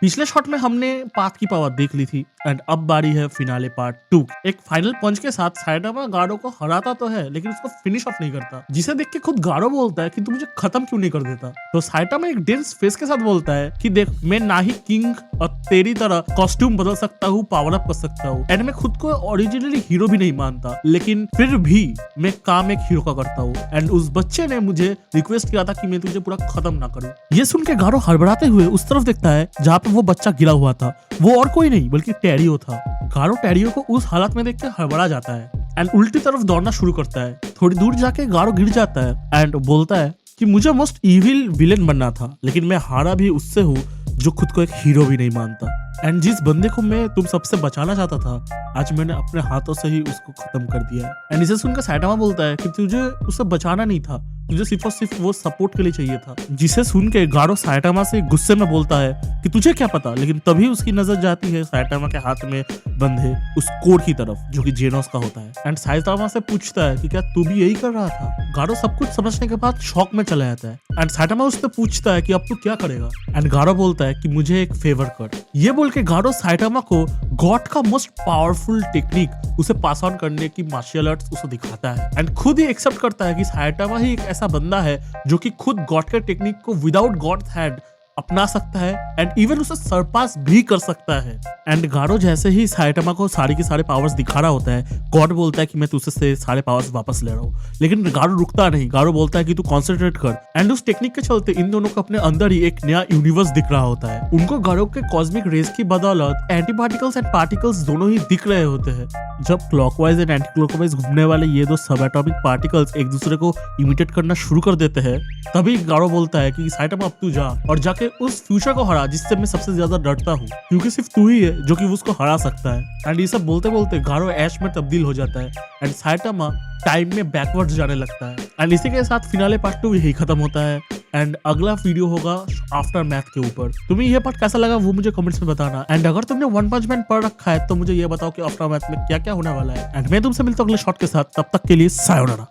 पिछले शॉट में हमने पाथ की पावर देख ली थी एंड अब बारी है फिनाले पार्ट 2। एक फाइनल पंच के साथ साइटामा गारो को हराता तो है लेकिन उसको फिनिश ऑफ नहीं करता, जिसे देख के खुद गारो बोलता है कि तू मुझे खत्म क्यों नहीं कर देता। तो साइटामा एक डेंस फेस के साथ बोलता है कि देख, मैं ना ही किंग और तेरी तरह कॉस्ट्यूम बदल सकता हूँ, पावर अप कर सकता हूँ एंड मैं खुद को ओरिजिनली हीरो भी नहीं मानता, लेकिन फिर भी मैं काम एक हीरो का करता हूँ एंड उस बच्चे ने मुझे रिक्वेस्ट किया था कि मैं तुझे पूरा खत्म ना करूँ। ये सुन के गारो हड़बड़ाते हुए उस तरफ देखता है जहाँ पे वो बच्चा गिरा हुआ था। वो और कोई नहीं बल्कि टेरियो था। गारो टेरियो को उस हालत में देख के हड़बड़ा जाता है एंड उल्टी तरफ दौड़ना शुरू करता है। थोड़ी दूर जाके गारो गिर जाता है एंड बोलता है कि मुझे मोस्ट इविल विलेन बनना था, लेकिन मैं हारा भी उससे हूँ जो खुद को एक हीरो भी नहीं मानता। एंड जिस बंदे को मैं तुम सबसे बचाना चाहता था, आज मैंने अपने हाथों से ही उसको खत्म कर दिया। एंड इसे सुनकर साइटामा बोलता है कि तुझे उसे बचाना नहीं था, तुझे सिर्फ और सिर्फ वो सपोर्ट के लिए चाहिए था। जिसे सुन के गारो साइटामा से गुस्से में बोलता है कि तुझे क्या पता, लेकिन तभी उसकी नजर जाती है साइटामा के हाथ में बंधे उस कोड की तरफ जो कि जेनोस का होता है। एंड साइटामा से पूछता है कि क्या तू भी यही कर रहा था। गारो सब कुछ समझने के बाद शॉक में चला जाता है एंड साइटामा उससे पूछता है कि अब तू क्या करेगा। एंड गारो बोलता है कि मुझे एक फेवर कर। ये बोल के गारो साइटामा को गॉड का मोस्ट पावरफुल टेक्निक उसे पास ऑन करने की मार्शल आर्ट्स उसे दिखाता है एंड खुद ही एक्सेप्ट करता है कि साइटामा ही एक ऐसा बंदा है जो कि खुद गॉड के टेक्निक को विदाउट गॉड्स हैंड अपना सकता है एंड इवन उसे सरपास भी कर सकता है। एंड गारो जैसे ही साइटामा को सारे के सारे पावर्स दिखा रहा होता है, गॉड बोलता है कि मैं तुझसे से सारे पावर्स वापस ले रहा हूँ, लेकिन गारो रुकता नहीं। गारो बोलता है कि तू कॉन्सेंट्रेट कर एंड उस टेक्निक के चलते इन दोनों को अपने अंदर ही एक नया यूनिवर्स दिख रहा होता है। उनको गारो के कॉस्मिक रेज की बदौलत एंटी पार्टिकल्स एंड पार्टिकल्स दोनों ही दिख रहे होते हैं। जब क्लॉकवाइज एंड एंटी क्लॉकवाइज घूमने वाले ये दो सब एटॉमिक पार्टिकल्स एक दूसरे को इमिटेट करना शुरू कर देते हैं, तभी गारो बोलता है कि साइटामा अब तू जा और जाके उस फ्यूचर को हरा जिससे मैं सबसे ज्यादा डरता हूँ, क्योंकि सिर्फ तू ही है जो कि उसको हरा सकता है। एंड ये सब बोलते बोलते गारो ऐश में तब्दील हो जाता है एंड साइटामा टाइम में बैकवर्ड्स जाने लगता है। एंड इसी के साथ फिनाले पार्ट 2 यही खत्म होता है एंड अगला वीडियो होगा आफ्टर मैथ के ऊपर। तुम्हें ये पार्ट कैसा लगा वो मुझे कमेंट्स में बताना एंड अगर तुमने वन पंच मैन पढ़ रखा है तो मुझे ये बताओ कि आफ्टर मैथ में क्या क्या होने वाला है। एंड मैं तुमसे मिलता हूँ अगले शॉट के साथ, तब तक के लिए सायोनारा।